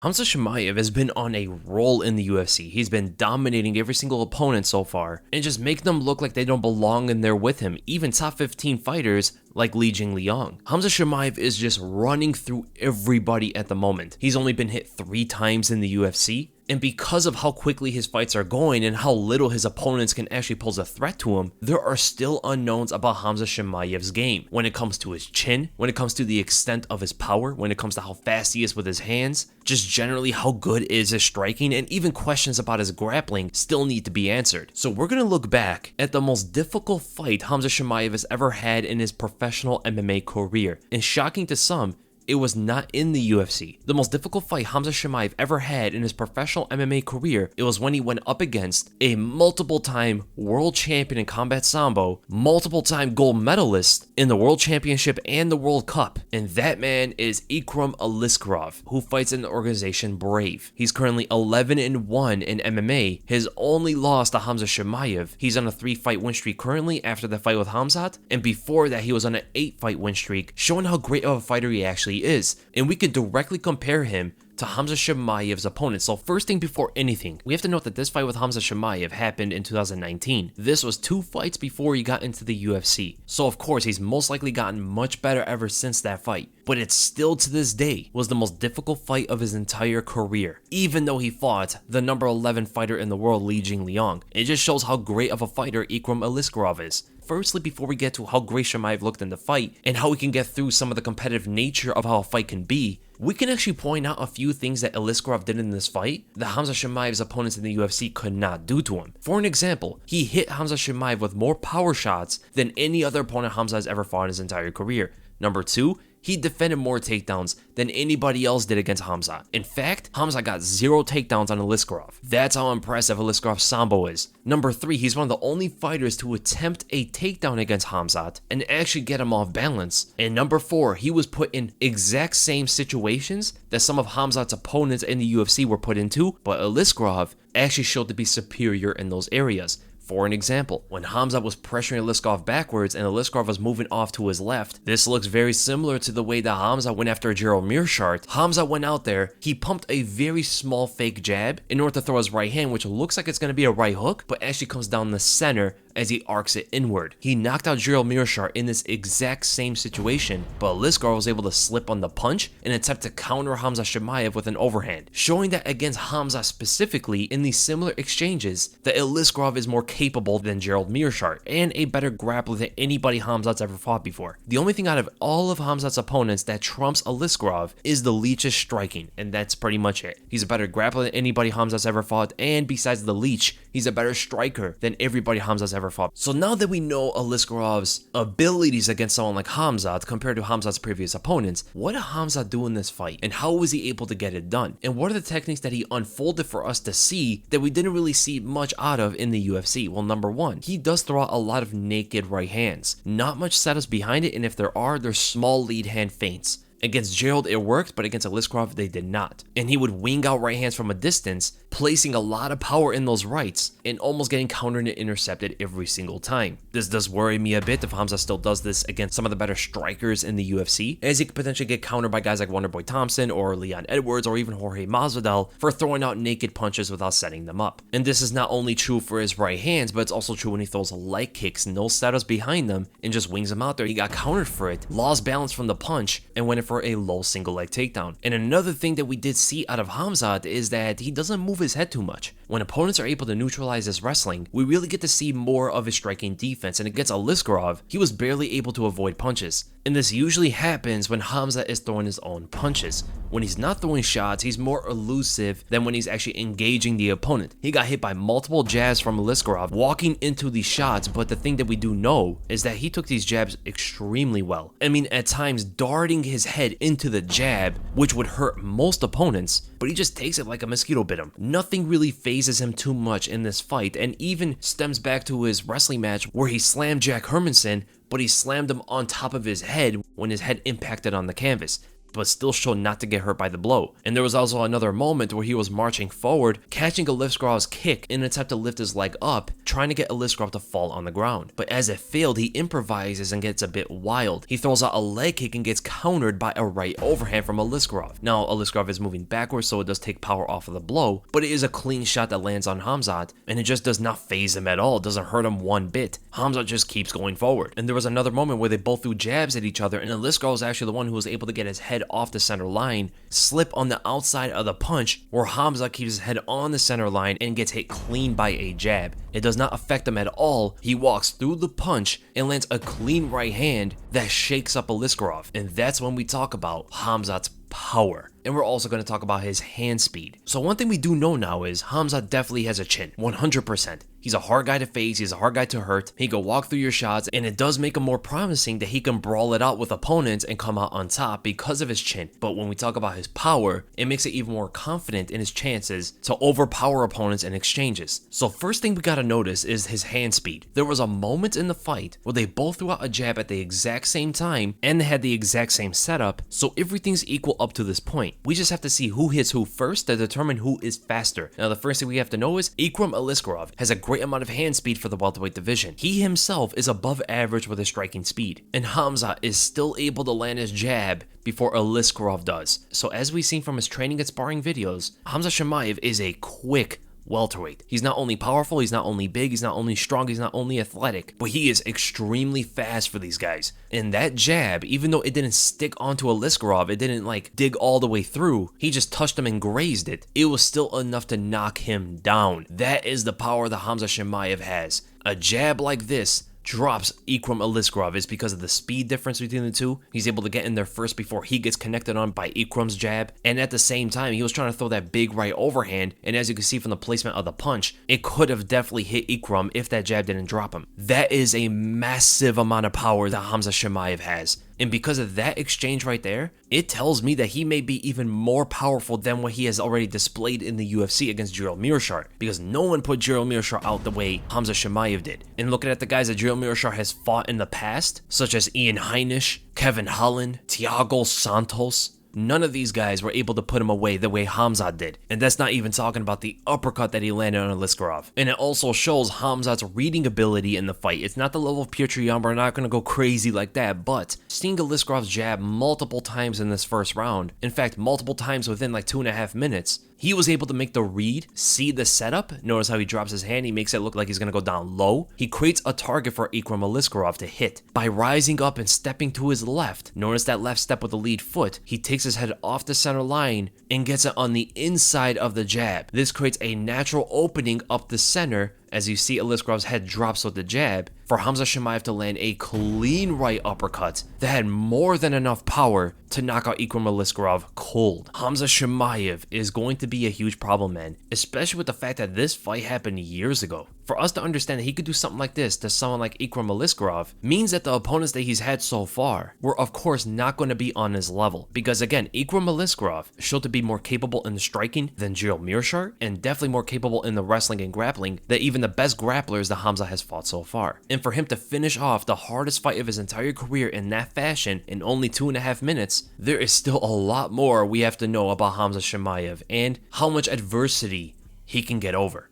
Khamzat Chimaev has been on a roll in the UFC. He's been dominating every single opponent so far and just making them look like they don't belong in there with him, even top 15 fighters like Li Jingliang. Khamzat Chimaev is just running through everybody at the moment. He's only been hit 3 times in the UFC, and because of how quickly his fights are going and how little his opponents can actually pose a threat to him, there are still unknowns about Khamzat Chimaev's game. When it comes to his chin, when it comes to the extent of his power, when it comes to how fast he is with his hands, just generally how good is his striking, and even questions about his grappling still need to be answered. So we're going to look back at the most difficult fight Khamzat Chimaev has ever had in his professional MMA career, and shocking to some, it was not in the UFC. The most difficult fight Khamzat Chimaev ever had in his professional MMA career, it was when he went up against a multiple-time world champion in combat sambo, multiple-time gold medalist in the World Championship and the World Cup, and that man is Ikram Aliskerov, who fights in the organization Brave. He's currently 11-1 in MMA. His only loss to Khamzat Chimaev, he's on a 3-fight win streak currently after the fight with Khamzat, and before that he was on an 8-fight win streak, showing how great of a fighter he actually is, and we can directly compare him to Khamzat Chimaev's opponent. So first thing before anything, we have to note that this fight with Khamzat Chimaev happened in 2019. This was 2 fights before he got into the UFC. So of course, he's most likely gotten much better ever since that fight. But it still to this day was the most difficult fight of his entire career, even though he fought the number 11 fighter in the world, Li Jingliang. It just shows how great of a fighter Ikram Aliskerov is. Firstly, before we get to how great Chimaev looked in the fight and how we can get through some of the competitive nature of how a fight can be, we can actually point out a few things that Aliskerov did in this fight that Khamzat Chimaev's opponents in the UFC could not do to him. For an example, he hit Khamzat Chimaev with more power shots than any other opponent Khamzat has ever fought in his entire career. Number 2, he defended more takedowns than anybody else did against Khamzat. In fact, Khamzat got 0 takedowns on Aliskerov. That's how impressive Aliskerov's sambo is. Number 3, he's one of the only fighters to attempt a takedown against Khamzat and actually get him off balance. And number 4, he was put in exact same situations that some of Khamzat's opponents in the UFC were put into, but Aliskerov actually showed to be superior in those areas. For an example, when Khamzat was pressuring Aliskerov backwards and Aliskerov was moving off to his left, this looks very similar to the way that Khamzat went after Gerald Meerschaert. Khamzat went out there, he pumped a very small fake jab in order to throw his right hand, which looks like it's going to be a right hook, but actually comes down the center as he arcs it inward. He knocked out Gerald Meerschaert in this exact same situation, but Aliskerov was able to slip on the punch and attempt to counter Khamzat Chimaev with an overhand, showing that against Khamzat specifically in these similar exchanges, that Aliskerov is more capable than Gerald Meerschaert and a better grappler than anybody Khamzat's ever fought before. The only thing out of all of Khamzat's opponents that trumps Aliskerov is the Leech's striking, and that's pretty much it. He's a better grappler than anybody Khamzat's ever fought, and besides the Leech, he's a better striker than everybody Khamzat's ever fought. So now that we know Aliskerov's abilities against someone like Khamzat compared to Khamzat's previous opponents, what did Khamzat do in this fight, and how was he able to get it done? And what are the techniques that he unfolded for us to see that we didn't really see much out of in the UFC? Well, number 1, he does throw out a lot of naked right hands. Not much setups behind it, and if there are, they're small lead hand feints. Against Gerald, it worked, but against Aliskerov, they did not. And he would wing out right hands from a distance, placing a lot of power in those rights, and almost getting countered and intercepted every single time. This does worry me a bit if Khamzat still does this against some of the better strikers in the UFC, as he could potentially get countered by guys like Wonderboy Thompson or Leon Edwards or even Jorge Masvidal for throwing out naked punches without setting them up. And this is not only true for his right hands, but it's also true when he throws light kicks, no setups behind them, and just wings them out there. He got countered for it, lost balance from the punch, and went in for a low single leg takedown. And another thing that we did see out of Khamzat is that he doesn't move his head too much. When opponents are able to neutralize his wrestling, we really get to see more of his striking defense, and against Aliskerov, he was barely able to avoid punches. And this usually happens when Khamzat is throwing his own punches. When he's not throwing shots, he's more elusive than when he's actually engaging the opponent. He got hit by multiple jabs from Aliskerov walking into these shots, but the thing that we do know is that he took these jabs extremely well. I mean, at times darting his head into the jab, which would hurt most opponents, but he just takes it like a mosquito bit him. Nothing really phases him too much in this fight, and even stems back to his wrestling match where he slammed Jack Hermanson, but he slammed him on top of his head when his head impacted on the canvas. but still showed not to get hurt by the blow. And there was also another moment where he was marching forward, catching Aliskerov's kick in an attempt to lift his leg up, trying to get Aliskerov to fall on the ground. But as it failed, he improvises and gets a bit wild. He throws out a leg kick and gets countered by a right overhand from Aliskerov. Now, Aliskerov is moving backwards, so it does take power off of the blow, but it is a clean shot that lands on Khamzat, and it just does not faze him at all. It doesn't hurt him one bit. Khamzat just keeps going forward. And there was another moment where they both threw jabs at each other, and Aliskerov was actually the one who was able to get his head off the center line, slip on the outside of the punch, where Khamzat keeps his head on the center line and gets hit clean by a jab. It does not affect him at all. He walks through the punch and lands a clean right hand that shakes up Aliskerov. And that's when we talk about Khamzat's power. And we're also going to talk about his hand speed. So one thing we do know now is Khamzat definitely has a chin, 100%. He's a hard guy to face, he's a hard guy to hurt, he can walk through your shots, and it does make him more promising that he can brawl it out with opponents and come out on top because of his chin. But when we talk about his power, it makes it even more confident in his chances to overpower opponents in exchanges. So first thing we gotta notice is his hand speed. There was a moment in the fight where they both threw out a jab at the exact same time, and they had the exact same setup, so everything's equal up to this point. We just have to see who hits who first to determine who is faster. Now the first thing we have to know is Ikram Aliskerov has a great amount of hand speed for the welterweight division. He himself is above average with his striking speed, and Khamzat is still able to land his jab before Aliskerov does. So as we've seen from his training and sparring videos, Khamzat Chimaev is a quick welterweight. He's not only powerful, he's not only big, he's not only strong, he's not only athletic, but he is extremely fast for these guys. And that jab, even though it didn't stick onto Aliskerov, it didn't like dig all the way through, he just touched him and grazed it, it was still enough to knock him down. That is the power that Khamzat Chimaev has. A jab like this drops Ikram Aliskerov. Is because of the speed difference between the two. He's able to get in there first before he gets connected on by Ikram's jab, and at the same time he was trying to throw that big right overhand, and as you can see from the placement of the punch, it could have definitely hit Ikram if that jab didn't drop him. That is a massive amount of power that Khamzat Chimaev has. And because of that exchange right there, it tells me that he may be even more powerful than what he has already displayed in the UFC against Gerald Meerschaert, because no one put Gerald Meerschaert out the way Khamzat Chimaev did. And looking at the guys that Gerald Meerschaert has fought in the past, such as Ian Heinisch, Kevin Holland, Thiago Santos, none of these guys were able to put him away the way Khamzat did. And that's not even talking about the uppercut that he landed on Aliskerov. And it also shows Khamzat's reading ability in the fight. It's not the level of Pietryan, we're not going to go crazy like that, but seeing Aliskerov's jab multiple times in this first round, in fact multiple times within like 2.5 minutes, he was able to make the read, see the setup. Notice how he drops his hand, he makes it look like he's going to go down low. He creates a target for Ikram Aliskerov to hit by rising up and stepping to his left. Notice that left step with the lead foot. He takes his head off the center line and gets it on the inside of the jab. This creates a natural opening up the center as you see Aliskerov's head drops with the jab for Khamzat Chimaev to land a clean right uppercut that had more than enough power to knock out Ikram Aliskerov cold. Khamzat Chimaev is going to be a huge problem, man, especially with the fact that this fight happened years ago. For us to understand that he could do something like this to someone like Ikram Aliskerov means that the opponents that he's had so far were of course not going to be on his level, because again, Ikram Aliskerov showed to be more capable in the striking than Gerald Meerschaert, and definitely more capable in the wrestling and grappling than even the best grapplers that Khamzat has fought so far. And for him to finish off the hardest fight of his entire career in that fashion in only 2.5 minutes, there is still a lot more we have to know about Khamzat Chimaev and how much adversity he can get over.